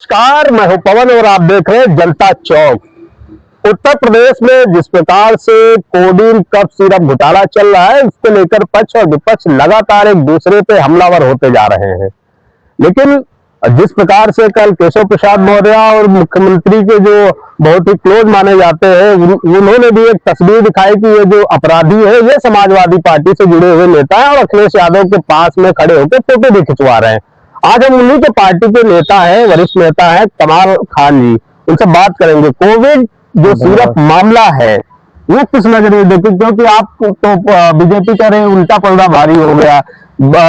नमस्कार, मैं हूं पवन और आप देख रहे हैं जनता चौक। उत्तर प्रदेश में जिस प्रकार से कोविड कफ सिरप घोटाला चल रहा है, उसको लेकर पक्ष और विपक्ष लगातार एक दूसरे पे हमलावर होते जा रहे हैं। लेकिन जिस प्रकार से कल केशव प्रसाद मौर्य और मुख्यमंत्री के जो बहुत ही क्लोज माने जाते हैं, उन्होंने भी एक तस्वीर दिखाई कि ये जो अपराधी है ये समाजवादी पार्टी से जुड़े हुए नेता है और अखिलेश यादव के पास में खड़े होकर फोटो भी खिंचवा रहे हैं। आज हम उन्हीं के पार्टी के नेता हैं, वरिष्ठ नेता है कमाल खान जी, उनसे बात करेंगे। कोविड जो सिर्फ मामला है वो किस नजरिए देखें, क्योंकि आप तो बीजेपी कह रहे हैं उल्टा पलड़ा भारी हो गया।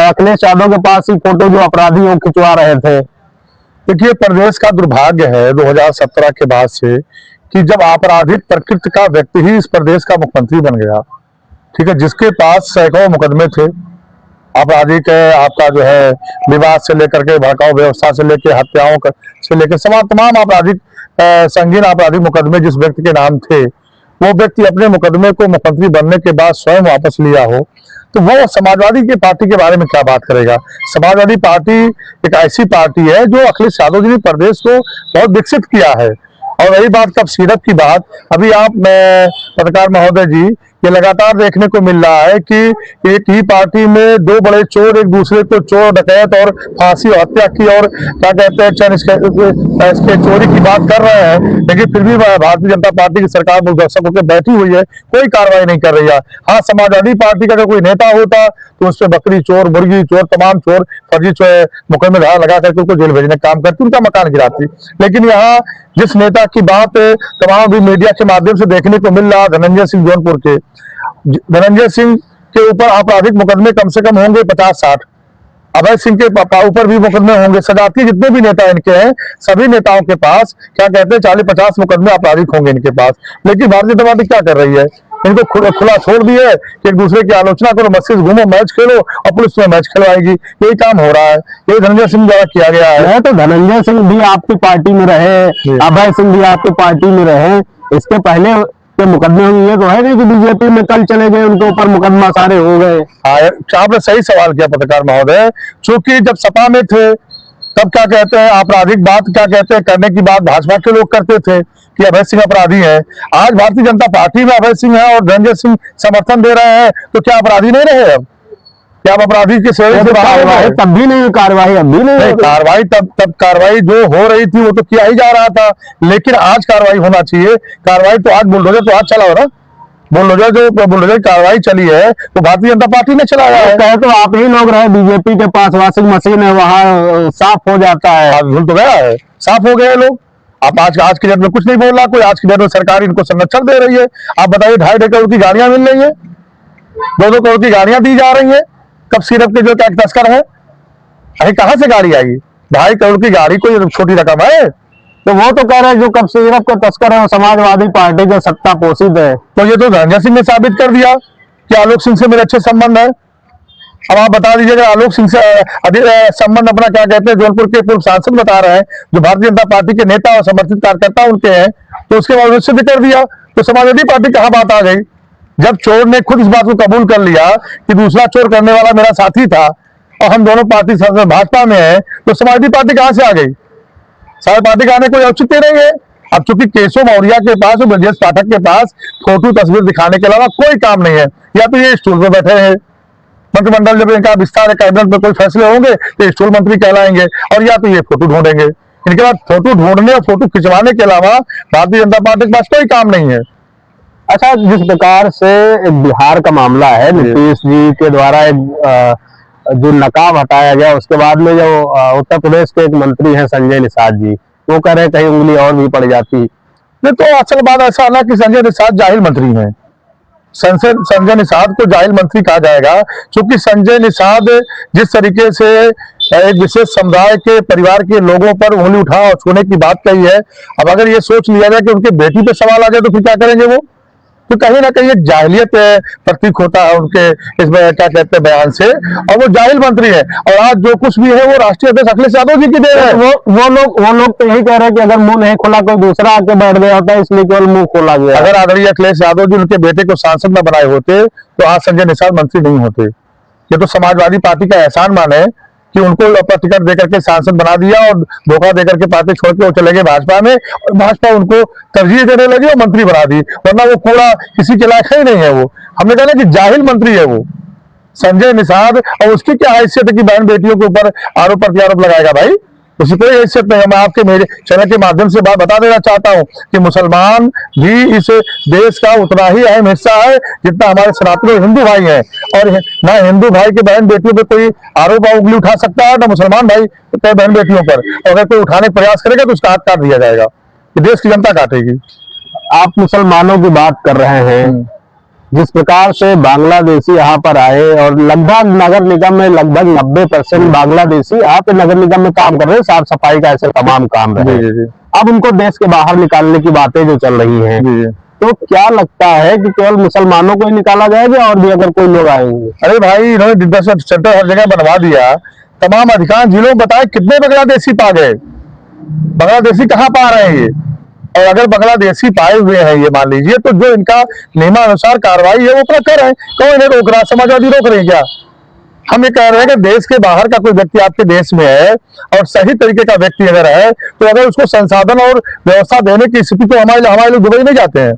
अखिलेश यादव के पास ही फोटो जो अपराधी वो खिंचवा रहे थे। देखिए, प्रदेश का दुर्भाग्य है 2017 के बाद से कि जब आपराधिक प्रकृति का व्यक्ति ही इस प्रदेश का मुख्यमंत्री बन गया। ठीक है, जिसके पास सैकड़ों मुकदमे थे आपराधिक, आपका जो है विवाद से लेकर के भड़काऊ व्यवस्था से लेकर हत्याओं से लेकर तमाम आपराधिक संगीन आपराधिक मुकदमे जिस व्यक्ति के नाम थे, वो व्यक्ति अपने मुकदमे को मुख्यमंत्री बनने के बाद स्वयं वापस लिया हो, तो वो समाजवादी की पार्टी के बारे में क्या बात करेगा। समाजवादी पार्टी एक ऐसी पार्टी है जो अखिलेश यादव जी ने प्रदेश को बहुत विकसित किया है। और वही बात कब सिरप की बात, अभी आप पत्रकार महोदय जी, ये लगातार देखने को मिल रहा है कि एक ही पार्टी में दो बड़े चोर एक दूसरे को चोर डकैत और फांसी और हत्या की और क्या कहते हैं इसके चोरी की बात कर रहे हैं, लेकिन फिर भी भारतीय जनता पार्टी की सरकार दूरदर्शक होकर बैठी हुई है, कोई कार्रवाई नहीं कर रही है। हाँ, समाजवादी पार्टी का अगर कोई नेता होता तो उस पर बकरी चोर, मुर्गी चोर, तमाम चोर फर्जी मुकदमे धारा लगा करके उनको जेल भेजने का काम करती, उनका मकान गिराती। लेकिन यहाँ जिस नेता की बात तमाम भी मीडिया के माध्यम से देखने को मिल रहा, धनंजय सिंह जौनपुर के, धनंजय सिंह के ऊपर आपराधिक मुकदमे कम से कम होंगे 50-60, अभय सिंह के ऊपर भी मुकदमे होंगे। सजाती जितने भी नेता इनके हैं, सभी नेताओं के पास क्या कहते हैं 40-50 मुकदमे आपराधिक होंगे इनके पास। लेकिन भारतीय जनता पार्टी क्या कर रही है, इनको खुला छोड़ दिया है कि एक दूसरे की आलोचना करो, मस्जिद घूमो, मैच खेलो और पुलिस में मैच खिलवाएगी। यही काम हो रहा है, यही धनंजय सिंह द्वारा किया गया है। तो धनंजय सिंह भी आपकी पार्टी में रहे, अभय सिंह भी आपकी पार्टी में रहे, इसके पहले के मुकदमे हुए, ये तो है नहीं कि बीजेपी में कल चले गए उनके ऊपर मुकदमा सारे हो गए। आपने सही सवाल किया पत्रकार महोदय, चूंकि जब सपा में थे तब क्या कहते हैं आपराधिक बात क्या कहते हैं करने की बात भाजपा के लोग करते थे कि अभय सिंह अपराधी है। आज भारतीय जनता पार्टी में अभय सिंह है और धनंजय सिंह समर्थन दे रहे हैं, तो क्या अपराधी नहीं रहे? अब क्या अपराधी के सेवे से बाहर? तब भी नहीं कार्रवाई, अब भी नहीं कार्रवाई। तब कार्रवाई जो हो रही थी वो तो किया ही जा रहा था, लेकिन आज कार्रवाई होना चाहिए। कार्रवाई तो आज बुलडोजर तो आज चला हो ना, बुलडोजर कार्रवाई चली है तो भारतीय जनता पार्टी ने चलाया है। कहे तो आप ही लोग रहे, बीजेपी के पास वॉशिंग मशीन है, वहां साफ हो जाता है। भूल तो गया है, साफ हो गए लोग। आप आज की डेट में कुछ नहीं बोल रहा कोई, आज की डेट में सरकार इनको संरक्षण दे रही है। आप बताइए 2.5 करोड़ की गाड़ियां मिल रही है, 2-2 करोड़ की गाड़ियां दी जा रही है। कब सिरप के जो तस्कर है, अरे कहां से गाड़ी आई? 2.5 करोड़ की गाड़ी कोई छोटी रकम है? तो वो तो कह रहे हैं जो कब सिरप का तस्कर है वो समाजवादी पार्टी के सत्ता पोषित है। तो ये तो धनंजय सिंह ने साबित कर दिया कि आलोक सिंह से मेरे अच्छे संबंध है। अब आप बता दीजिएगा, आलोक सिंह से संबंध अपना क्या कहते हैं जौनपुर के पूर्व सांसद बता रहे हैं, जो भारतीय जनता पार्टी के नेता और समर्थित कार्यकर्ता उनके हैं, तो उसके बाद सिद्ध कर दिया। तो समाजवादी पार्टी कहां बात आ गई? जब चोर ने खुद इस बात को कबूल कर लिया कि दूसरा चोर करने वाला मेरा साथी था और हम दोनों पार्टी भाजपा में है, तो समाजवादी पार्टी कहां से आ गई? समाजवादी पार्टी का आने कोई औचित्य नहीं है। अब चूंकि केशव मौर्य के पास और ब्रजेश पाठक के पास फोटो तस्वीर दिखाने के अलावा कोई काम नहीं है, या तो ये स्टूल पर बैठे हैं, मंत्रिमंडल जब इनका विस्तार है, कैबिनेट में कोई फैसले होंगे तो स्टूल मंत्री कहलाएंगे, और या तो ये फोटो ढूंढेंगे। इनके बाद फोटो ढूंढने और फोटो खिंचवाने के अलावा भारतीय जनता पार्टी के पास कोई काम नहीं है। अच्छा, जिस प्रकार से एक बिहार का मामला है, नीतीश जी के द्वारा एक जो नकाब हटाया गया, उसके बाद में जो उत्तर प्रदेश के एक मंत्री हैं संजय निषाद जी, वो कह रहे हैं कहीं उंगली और भी पड़ जाती। नहीं, तो असल बात ऐसा ना कि संजय निषाद जाहिल मंत्री हैं। संजय निषाद को जाहिल मंत्री कहा जाएगा क्योंकि संजय निषाद जिस तरीके से एक विशेष समुदाय के परिवार के लोगों पर उंगली उठा और छूने की बात कही है। अब अगर ये सोच लिया जाए कि उनके बेटी पे सवाल आ जाए तो फिर क्या करेंगे वो? तो कहीं ना कहीं एक जाहिलियत प्रतीक होता है उनके इसमें क्या कहते हैं बयान से, और वो जाहिल मंत्री है। और आज जो कुछ भी है वो राष्ट्रीय अध्यक्ष अखिलेश यादव जी की देन है। वो लोग तो यही कह रहे हैं कि अगर मुंह नहीं खोला कोई दूसरा आके बैठ गया होता है, इसलिए केवल मुंह खोला गया। अगर आदरणीय अखिलेश यादव जी उनके बेटे को सांसद न बनाए होते तो आज संजय निषाद मंत्री नहीं होते। ये तो समाजवादी पार्टी का एहसान माने कि उनको अपना टिकट देकर के सांसद बना दिया और धोखा देकर के पार्टी छोड़ के वो चले गए भाजपा में, और भाजपा उनको तरजीह देने लगी और मंत्री बना दी, वरना वो कूड़ा किसी के लायक ही नहीं है। वो हमने कहा ना कि जाहिल मंत्री है वो संजय निषाद, और उसकी क्या हैसियत है कि बहन बेटियों के ऊपर आरोप प्रत्यारोप लगाएगा? भाई उसकी कोई हैसियत नहीं है। मैं आपके मेरे चैनल के माध्यम से बात बता देना चाहता हूं कि मुसलमान भी इस देश का उतना ही अहम हिस्सा है जितना हमारे सनातनी हिंदू भाई हैं, और ना हिंदू भाई के बहन बेटियों पे कोई आरोप उंगली उठा सकता है, ना मुसलमान भाई के बहन बेटियों पर। अगर कोई उठाने का प्रयास करेगा तो उसका हाथ काट दिया जाएगा, ये देश की जनता काटेगी। आप मुसलमानों की बात कर रहे हैं, जिस प्रकार से बांग्लादेशी यहाँ पर आए और लगभग नगर निगम में लगभग 90% बांग्लादेशी यहाँ पे नगर निगम में काम कर रहे हैं, साफ सफाई का ऐसे तमाम काम रहे। अब उनको देश के बाहर निकालने की बातें जो चल रही हैं, तो क्या लगता है कि केवल मुसलमानों को ही निकाला जाएगा और भी अगर कोई लोग आएंगे? अरे भाई इन्होंने डिटेंशन सेंटर हर जगह बनवा दिया, तमाम अधिकांश जिलों बताए कितने बांग्लादेशी पा गए? बांग्लादेशी कहाँ पा रहे हैं ये? और अगर बांग्लादेशी पाए हुए हैं ये मान लीजिए, तो जो इनका नियमानुसार कार्रवाई है वो अपना कर रहे हैं। कौन इन्हें रोक रहा? समाजवादी रोक रहे हैं क्या? हम ये कह रहे हैं कि देश के बाहर का कोई व्यक्ति आपके देश में है और सही तरीके का व्यक्ति अगर है, तो अगर उसको संसाधन और व्यवस्था देने की स्थिति, तो हमारे लोग दुबई नहीं जाते हैं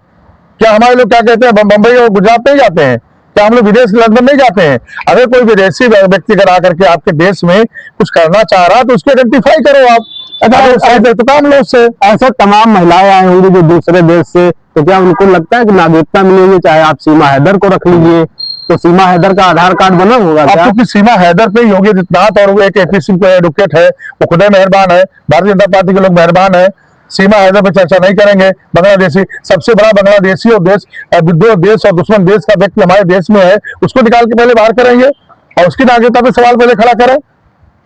क्या? हमारे लोग क्या कहते हैं, बंबई और गुजरात नहीं जाते हैं क्या? हम लोग विदेश लंदन नहीं जाते हैं? अगर कोई विदेशी व्यक्ति अगर आकर के आपके देश में कुछ करना चाह रहा है तो उसको आइडेंटिफाई करो आप, तमाम लोग से। ऐसे तमाम महिलाएं आई होंगी जो दूसरे देश से, तो क्या उनको लगता है कि नागरिकता मिलेगी? चाहे आप सीमा हैदर को रख लीजिए, तो सीमा हैदर का आधार कार्ड बना होगा क्या? क्योंकि सीमा हैदर पे योगी आदित्यनाथ और वो एक एपीसी एडवोकेट है, वो खुद मेहरबान है, भारतीय जनता पार्टी के लोग मेहरबान है। सीमा हैदर पे चर्चा नहीं करेंगे। बांग्लादेशी सबसे बड़ा बांग्लादेशी और देश और दुश्मन देश का व्यक्ति हमारे देश में है, उसको निकाल के पहले बाहर करेंगे और उसकी नागरिकता पे सवाल पहले खड़ा करें।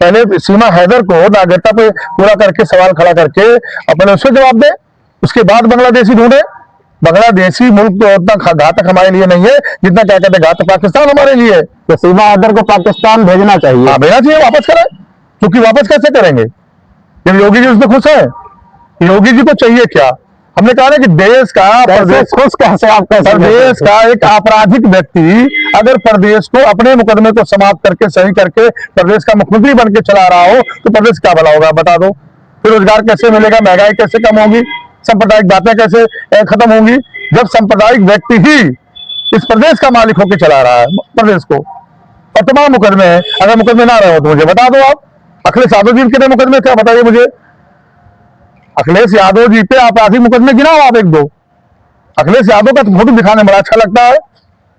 पहले सीमा हैदर को नागरिकता पे पूरा करके सवाल खड़ा करके अपने उससे जवाब दे, उसके बाद बांग्लादेशी ढूंढे। बांग्लादेशी मुल्क तो उतना घातक हमारे लिए नहीं है जितना क्या कहते हैं घातक पाकिस्तान हमारे लिए। तो सीमा हैदर को पाकिस्तान भेजना चाहिए। हाँ भेजना चाहिए, वापस करें। क्योंकि वापस कैसे करेंगे जब योगी जी उसमें खुश है? योगी जी को चाहिए क्या? हमने कहा ना कि देश का प्रदेश खुश कैसे? आप प्रदेश का एक आपराधिक व्यक्ति अगर प्रदेश को अपने मुकदमे को समाप्त करके सही करके प्रदेश का मुख्यमंत्री बन के चला रहा हो तो प्रदेश क्या भला होगा? बता दो। फिर रोजगार कैसे मिलेगा? महंगाई कैसे कम होगी? सांप्रदायिक बातें कैसे खत्म होंगी? जब सांप्रदायिक व्यक्ति ही इस प्रदेश का मालिक होकर चला रहा है प्रदेश को, और तमाम मुकदमे हैं। अगर मुकदमे ना रहे हो तो मुझे बता दो। आप अखिलेश यादव जी कितने मुकदमे थे बताइए मुझे? अखिलेश यादव जी पे आपराधिक मुकदमे गिनाओ आप एक दो। अखिलेश यादव का तो फोटो दिखाने में बड़ा अच्छा लगता है,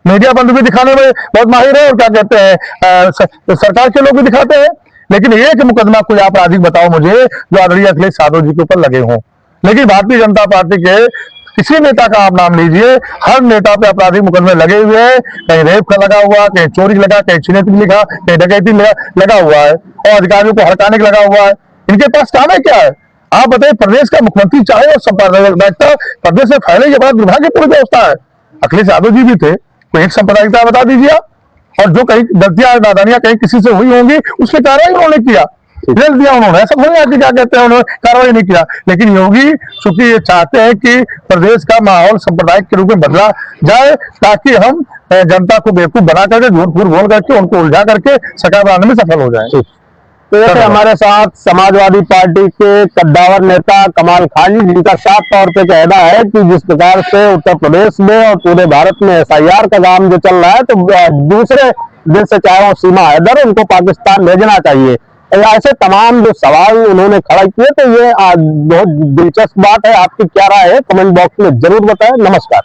मीडिया बंधु भी दिखाने में बहुत माहिर है, और क्या कहते हैं सरकार के लोग भी दिखाते हैं। लेकिन एक मुकदमा कोई आपराधिक बताओ मुझे जो आदरणीय अखिलेश यादव जी के ऊपर लगे हों। लेकिन भारतीय जनता पार्टी के किसी नेता का आप नाम लीजिए, हर नेता पे आपराधिक मुकदमे लगे हुए हैं। कहीं रेप का लगा हुआ, कहीं चोरी लगा, कहीं छिनैती लिखा, कहीं डकैती लगा हुआ है, और अधिकारियों को हड़काने का लगा हुआ है। इनके पास काम है क्या है? आप बताइए, प्रदेश का मुख्यमंत्री चाहे और सांप्रदायिकता प्रदेश में फैले, ये बड़ा दुर्भाग्यपूर्ण व्यवस्था है। अखिलेश यादव जी भी थे, कोई एक सांप्रदायिकता बता दीजिए आप, और जो कहीं गलतियां नादानियां कहीं किसी से हुई होंगी उस पर कार्रवाई उन्होंने किया, जेल दिया उन्होंने। ऐसा थोड़ी है कि क्या कहते हैं उन्होंने कार्रवाई नहीं किया। लेकिन योगी चूंकि ये चाहते हैं कि प्रदेश का माहौल सांप्रदायिक के रूप में बदला जाए, ताकि हम जनता को बेवकूफ बना करके झूठ फूट बोल करके उनको उलझा करके सरकार बनाने में सफल हो जाए। तो जैसे हमारे साथ समाजवादी पार्टी के कद्दावर नेता कमाल खान जी, जिनका साफ तौर पे कहना है कि जिस प्रकार से उत्तर प्रदेश में और पूरे भारत में एसआईआर का काम जो चल रहा है, तो दूसरे देश से चाहे वो सीमा हैदर, उनको पाकिस्तान भेजना चाहिए। ऐसे तमाम जो सवाल उन्होंने खड़ा किए, तो ये बहुत दिलचस्प बात है। आपकी क्या राय है? कमेंट बॉक्स में जरूर बताएं। नमस्कार।